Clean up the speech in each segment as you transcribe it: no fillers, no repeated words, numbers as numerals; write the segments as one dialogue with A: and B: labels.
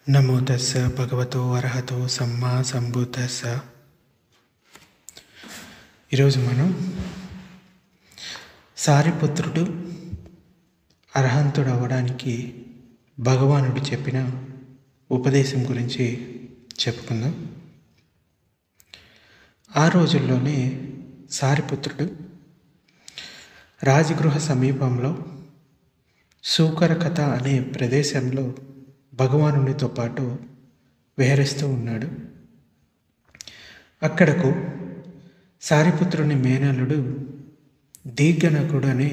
A: నమో తస్స భగవతో అర్హతో సమ్మా సంబుద్ధస్స. ఈరోజు మనం సారిపుత్రుడు అర్హంతుడు అవ్వడానికి భగవానుడు చెప్పిన ఉపదేశం గురించి చెప్పుకుందాం. ఆ రోజుల్లోనే సారిపుత్రుడు రాజగృహ సమీపంలో సూకరకథ అనే ప్రదేశంలో భగవానునితో పాటు విహరిస్తూ ఉన్నాడు. అక్కడకు సారిపుత్రుని మేనల్లుడు దీర్ఘనకుడు అనే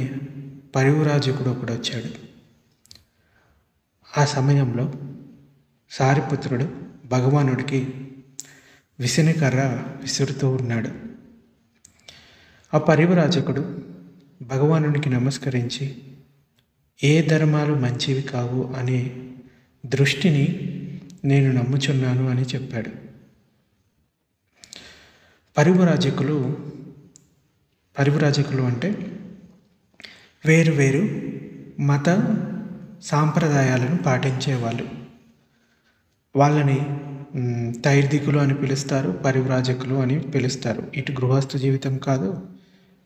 A: పరివ్రాజకుడు ఒకడు వచ్చాడు. ఆ సమయంలో సారిపుత్రుడు భగవానుడికి విసనకర్ర విసురుతూ ఉన్నాడు. ఆ పరివ్రాజకుడు భగవానునికి నమస్కరించి ఏ ధర్మాలు మంచివి కావు అనే దృష్టిని నేను నమ్ముచున్నాను అని చెప్పాడు. పరివ్రాజకులు అంటే వేరు వేరు మత సాంప్రదాయాలను పాటించేవాళ్ళు. వాళ్ళని తైర్దికులు అని పిలుస్తారు, పరివ్రాజకులు అని పిలుస్తారు. ఇటు గృహస్థ జీవితం కాదు,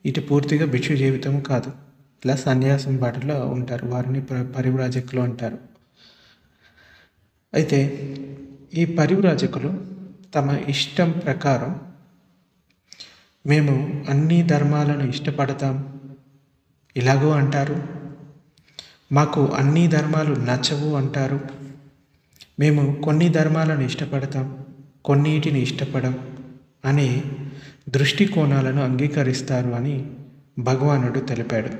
A: ఇటు పూర్తిగా భిక్షు జీవితం కాదు, ఇలా సన్యాసం బాటలో ఉంటారు. వారిని పరివ్రాజకులు అంటారు. అయితే ఈ పరివ్రాజకులు తమ ఇష్టం ప్రకారం మేము అన్ని ధర్మాలను ఇష్టపడతాం ఇలాగూ అంటారు, మాకు అన్ని ధర్మాలు నచ్చవు అంటారు, మేము కొన్ని ధర్మాలను ఇష్టపడతాం కొన్నిటిని ఇష్టపడం అనే దృష్టికోణాలను అంగీకరిస్తారు అని భగవానుడు తెలిపాడు.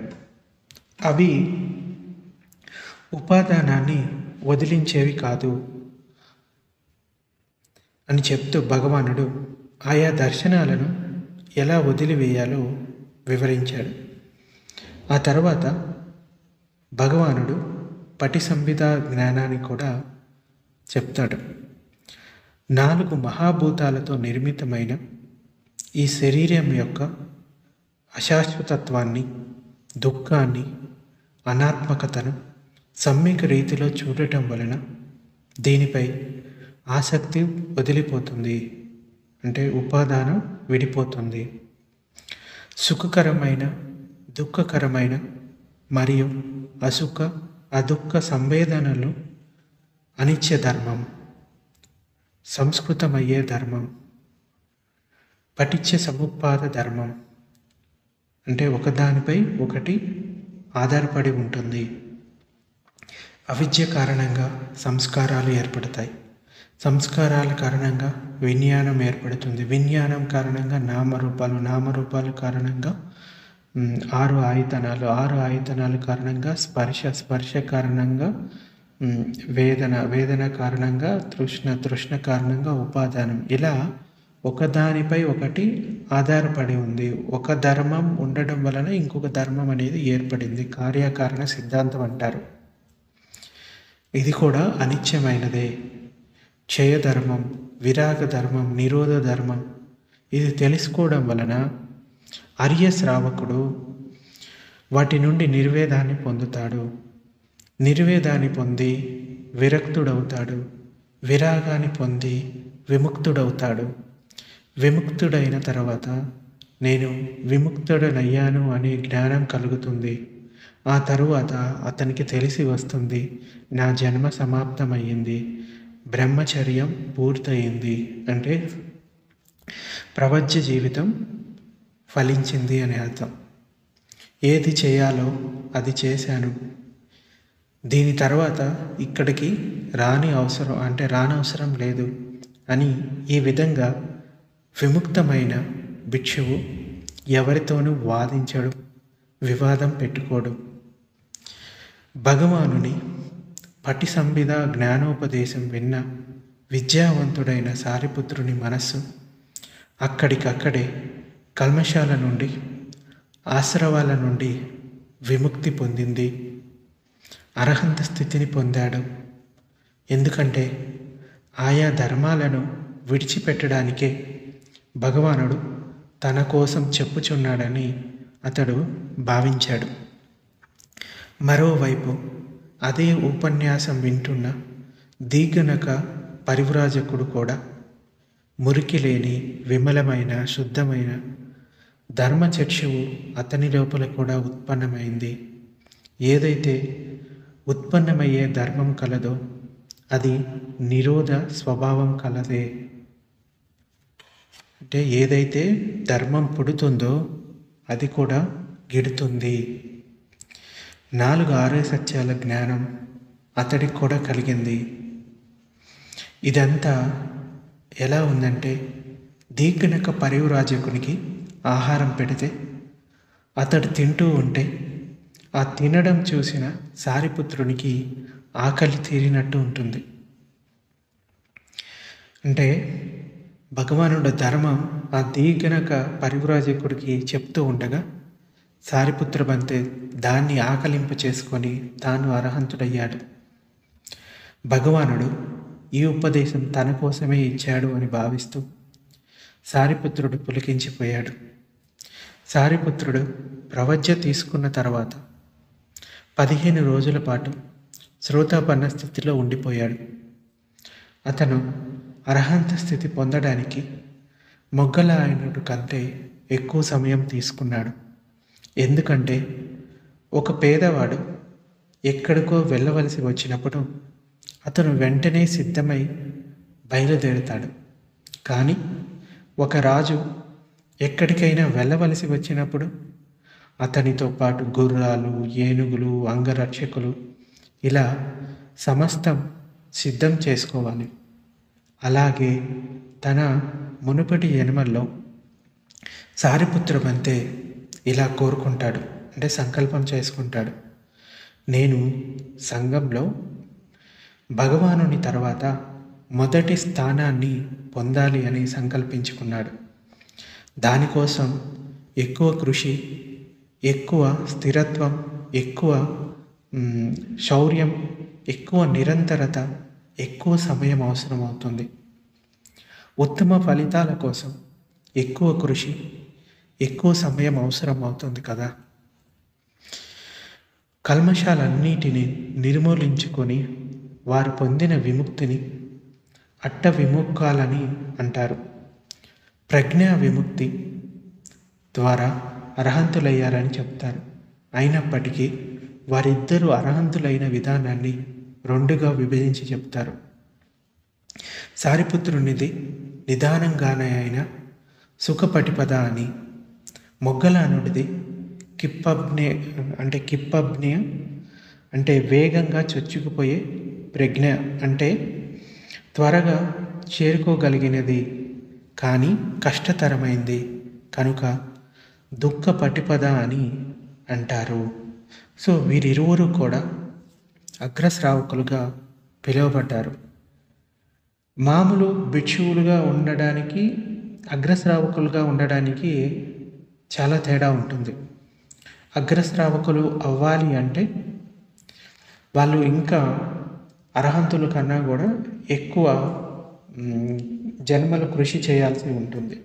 A: అవి ఉపాదానాన్ని వదిలించేవి కాదు అని చెప్తూ భగవానుడు ఆయా దర్శనాలను ఎలా వదిలివేయాలో వివరించాడు. ఆ తర్వాత భగవానుడు పటి సంహిత జ్ఞానాన్ని కూడా చెప్తాడు. 4 మహాభూతాలతో నిర్మితమైన ఈ శరీరం యొక్క అశాశ్వతత్వాన్ని, దుఃఖాన్ని, అనాత్మకతను సమ్యక్ రీతిలో చూడటం వలన దీనిపై ఆసక్తి వదిలిపోతుంది, అంటే ఉపాదానం విడిపోతుంది. సుఖకరమైన, దుఃఖకరమైన మరియు అదుఃఖ సంవేదనలు అనిత్య ధర్మం, సంస్కృతమయ్యే ధర్మం, పటిచ్య సముత్పాద ధర్మం, అంటే ఒకదానిపై ఒకటి ఆధారపడి ఉంటుంది. అవిద్య కారణంగా సంస్కారాలు ఏర్పడతాయి, సంస్కారాల కారణంగా విజ్ఞానం ఏర్పడుతుంది, విజ్ఞానం కారణంగా నామరూపాల కారణంగా 6 ఆయతనాలు, 6 ఆయతనాల కారణంగా స్పర్శ కారణంగా వేదన కారణంగా తృష్ణ కారణంగా ఉపాదానం. ఇలా ఒకదానిపై ఒకటి ఆధారపడి ఉంది. ఒక ధర్మం ఉండడం వలన ఇంకొక ధర్మం అనేది ఏర్పడింది. కార్యకారణ సిద్ధాంతం అంటారు. ఇది కూడా అనిత్యమైనదే. క్షయధర్మం, విరాగ ధర్మం, నిరోధ ధర్మం ఇది తెలుసుకోవడం వలన ఆర్య శ్రావకుడు వాటి నుండి నిర్వేదాన్ని పొందుతాడు. నిర్వేదాన్ని పొంది విరక్తుడవుతాడు, విరాగాన్ని పొంది విముక్తుడవుతాడు. విముక్తుడైన తర్వాత నేను విముక్తుడనయ్యాను అనే జ్ఞానం కలుగుతుంది. ఆ తరువాత అతనికి తెలిసి వస్తుంది, నా జన్మ సమాప్తమయ్యింది, బ్రహ్మచర్యం పూర్తయింది, అంటే ప్రపంచ జీవితం ఫలించింది అని అర్థం. ఏది చేయాలో అది చేశాను, దీని తర్వాత ఇక్కడికి రానవసరం లేదు అని ఈ విధంగా విముక్తమైన భిక్షువు ఎవరితోనూ వాదించడు, వివాదం పెట్టుకోడు. భగవానుని పటి సంహిత జ్ఞానోపదేశం విన్న విద్యావంతుడైన సారిపుత్రుని మనస్సు అక్కడికక్కడే కల్మషాల నుండి, ఆశ్రవాల నుండి విముక్తి పొందింది. అర్హంత స్థితిని పొందాడు. ఎందుకంటే ఆయా ధర్మాలను విడిచిపెట్టడానికే భగవానుడు తన కోసం చెప్పుచున్నాడని అతడు భావించాడు. మరోవైపు అదే ఉపన్యాసం వింటున్న దీగనక పరివ్రాజకుడు కూడా మురికి లేని విమలమైన శుద్ధమైన ధర్మచక్షువు అతని లోపల కూడా ఉత్పన్నమైంది. ఏదైతే ఉత్పన్నమయ్యే ధర్మం కలదో అది నిరోధ స్వభావం కలదే. అంటే ఏదైతే ధర్మం పుడుతుందో అది కూడా గిడుతుంది. 4 ఆర్య సత్యాల జ్ఞానం అతడికి కూడా కలిగింది. ఇదంతా ఎలా ఉందంటే, దీగనక పరివ్రాజకునికి ఆహారం పెడితే అతడు తింటూ ఉంటే ఆ తినడం చూసిన సారిపుత్రునికి ఆకలి తీరినట్టు ఉంటుంది. అంటే భగవానుడు ధర్మం ఆ దీగనక పరివ్రాజకుడికి చెప్తూ ఉండగా సారిపుత్ర బంతే దాన్ని ఆకలింప చేసుకొని తాను అర్హంతుడయ్యాడు. భగవానుడు ఈ ఉపదేశం తన కోసమే ఇచ్చాడు అని భావిస్తూ సారిపుత్రుడు పులికించిపోయాడు. సారిపుత్రుడు ప్రవజ్య తీసుకున్న తర్వాత 15 రోజుల పాటు శ్రోతాపన్న స్థితిలో ఉండిపోయాడు. అతను అర్హంత స్థితి పొందడానికి మొగ్గలాయనుడి కంటే ఎక్కువ సమయం తీసుకున్నాడు. ఎందుకంటే ఒక పేదవాడు ఎక్కడికో వెళ్ళవలసి వచ్చినప్పుడు అతను వెంటనే సిద్ధమై బయలుదేరుతాడు. కానీ ఒక రాజు ఎక్కడికైనా వెళ్ళవలసి వచ్చినప్పుడు అతనితో పాటు గుర్రాలు, ఏనుగులు, అంగరక్షకులు ఇలా సమస్తం సిద్ధం చేసుకోవాలి. అలాగే తన మునుపటి జన్మల్లో సారిపుత్ర బంతే ఇలా కోరుకుంటాడు, అంటే సంకల్పం చేసుకుంటాడు. నేను సంఘంలో భగవానుని తర్వాత మొదటి స్థానాన్ని పొందాలి అని సంకల్పించుకున్నాడు. దానికోసం ఎక్కువ కృషి, ఎక్కువ స్థిరత్వం, ఎక్కువ శౌర్యం, ఎక్కువ నిరంతరత, ఎక్కువ సమయం అవసరం అవుతుంది. ఉత్తమ ఫలితాల కోసం ఎక్కువ కృషి, ఎక్కువ సమయం అవసరం అవుతుంది కదా. కల్మషాలన్నిటినీ నిర్మూలించుకొని వారు పొందిన విముక్తిని అట్ట విముక్కాలని అంటారు. ప్రజ్ఞా విముక్తి ద్వారా అర్హంతులయ్యారని చెప్తారు. అయినప్పటికీ వారిద్దరూ అర్హంతులైన విధానాన్ని 2గా విభజించి చెప్తారు. సారిపుత్రునిది నిదానంగానే అయిన సుఖపటిపద అని, మొగ్గలానుడిది కిప్పబ్జ్ఞ అంటే వేగంగా చొచ్చుకుపోయే ప్రజ్ఞ, అంటే త్వరగా చేరుకోగలిగినది కానీ కష్టతరమైంది కనుక దుఃఖ పటిపద అని అంటారు. సో వీరిరువురు కూడా అగ్రశ్రావకులుగా పిలువబడ్డారు. మామూలు భిక్షువులుగా ఉండడానికి, అగ్రశ్రావకులుగా ఉండడానికి చాలా తేడా ఉంటుంది. అగ్రశ్రావకులు అవ్వాలి అంటే వాళ్ళు ఇంకా అర్హంతుల కన్నా కూడా ఎక్కువ జన్మలు కృషి చేయాల్సి ఉంటుంది.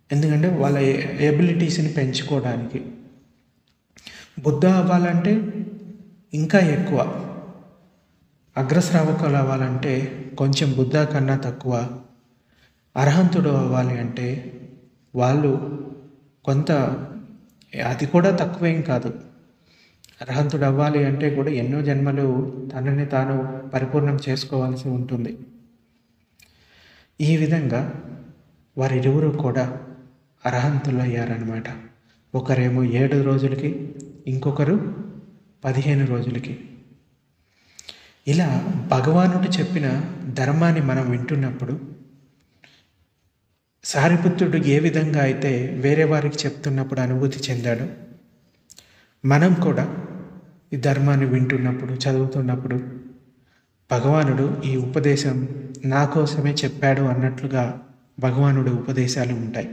A: ఎందుకంటే వాళ్ళ ఎబిలిటీస్ని పెంచుకోవడానికి. బుద్ధ అవ్వాలంటే ఇంకా ఎక్కువ, అగ్రశ్రావకులు అవ్వాలంటే కొంచెం బుద్ధ కన్నా తక్కువ, అర్హంతుడు అవ్వాలి అంటే వాళ్ళు కొంత, అది కూడా తక్కువేం కాదు. అర్హంతుడు అవ్వాలి అంటే కూడా ఎన్నో జన్మలు తనని తాను పరిపూర్ణం చేసుకోవాల్సి ఉంటుంది. ఈ విధంగా వారిరువురు కూడా అర్హంతులు అయ్యారనమాట. ఒకరేమో 7 రోజులకి, ఇంకొకరు 15 రోజులకి. ఇలా భగవానుడు చెప్పిన ధర్మాన్ని మనం వింటున్నప్పుడు సారిపుత్రుడు ఏ విధంగా అయితే వేరే వారికి చెప్తున్నప్పుడు అనుభూతి చెందాడో, మనం కూడా ఈ ధర్మాన్ని వింటున్నప్పుడు, చదువుతున్నప్పుడు భగవానుడు ఈ ఉపదేశం నా కోసమే చెప్పాడు అన్నట్లుగా భగవానుడి ఉపదేశాలు ఉంటాయి.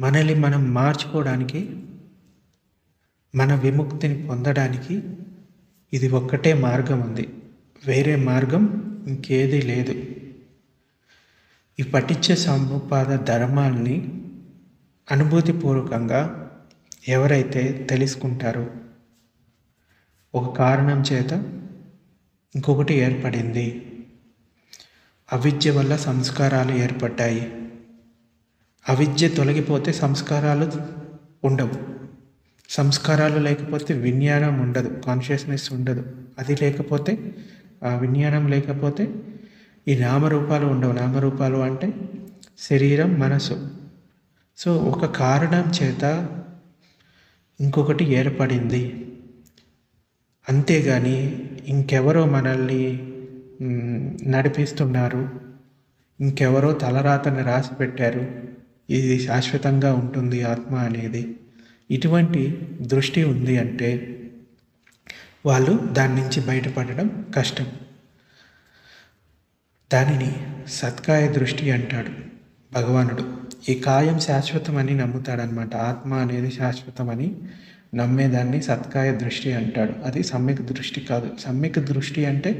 A: మనల్ని మనం మార్చుకోవడానికి, మన విముక్తిని పొందడానికి ఇది ఒక్కటే మార్గం ఉంది. వేరే మార్గం ఇంకేదీ లేదు. ఈ పఠించే సముపాద ధర్మాల్ని అనుభూతిపూర్వకంగా ఎవరైతే తెలుసుకుంటారో, ఒక కారణం చేత ఇంకొకటి ఏర్పడింది. అవిద్య వల్ల సంస్కారాలు ఏర్పడ్డాయి. అవిద్య తొలగిపోతే సంస్కారాలు ఉండవు. సంస్కారాలు లేకపోతే విజ్ఞానం ఉండదు, కాన్షియస్నెస్ ఉండదు. అది లేకపోతే, ఆ విజ్ఞానం లేకపోతే ఈ నామరూపాలు ఉండవు. నామరూపాలు అంటే శరీరం, మనసు. సో ఒక కారణం చేత ఇంకొకటి ఏర్పడింది, అంతేగాని ఇంకెవరో మనల్ని నడిపిస్తున్నారు, ఇంకెవరో తలరాతని రాసి పెట్టారు, ఇది శాశ్వతంగా ఉంటుంది ఆత్మ అనేది, ఇటువంటి దృష్టి ఉంది అంటే వాళ్ళు దాని నుంచి బయటపడడం కష్టం. దానిని సత్కాయ దృష్టి అంటాడు భగవానుడు. ఈ కాయం శాశ్వతమని నమ్ముతాడనమాట. ఆత్మ అనేది శాశ్వతమని నమ్మేదాన్ని సత్కాయ దృష్టి అంటాడు. అది సమ్యక్ దృష్టి కాదు. సమ్యక్ దృష్టి అంటే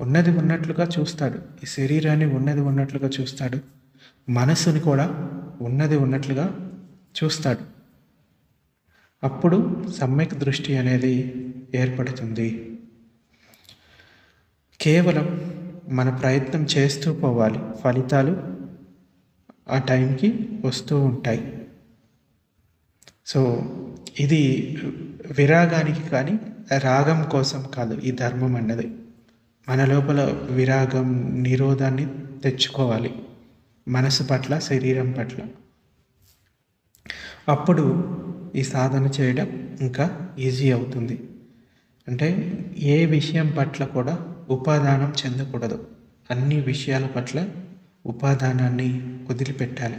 A: ఉన్నది ఉన్నట్లుగా చూస్తాడు. ఈ శరీరాన్ని ఉన్నది ఉన్నట్లుగా చూస్తాడు, మనస్సుని కూడా ఉన్నది ఉన్నట్లుగా చూస్తాడు. అప్పుడు సమ్యక్ దృష్టి అనేది ఏర్పడుతుంది. కేవలం మన ప్రయత్నం చేస్తూ పోవాలి, ఫలితాలు ఆ టైంకి వస్తూ ఉంటాయి. సో ఇది విరాగానికి కానీ రాగం కోసం కాదు. ఈ ధర్మం అన్నది మన లోపల విరాగం, నిరోధాన్ని తెచ్చుకోవాలి మనసు పట్ల, శరీరం పట్ల. అప్పుడు ఈ సాధన చేయడం ఇంకా ఈజీ అవుతుంది. అంటే ఏ విషయం పట్ల కూడా ఉపాదానం చెందకూడదు. అన్ని విషయాల పట్ల ఉపాదానాన్ని వదిలిపెట్టాలి.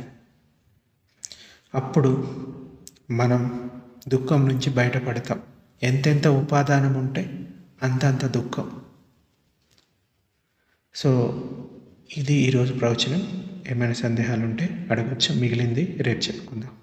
A: అప్పుడు మనం దుఃఖం నుంచి బయటపడతాం. ఎంతెంత ఉపాదానం ఉంటే అంతంత దుఃఖం. సో ఇది ఈరోజు ప్రవచనం. ఏమైనా సందేహాలు ఉంటే అడగచ్చు, మిగిలింది రేపు చెప్పుకుందాం.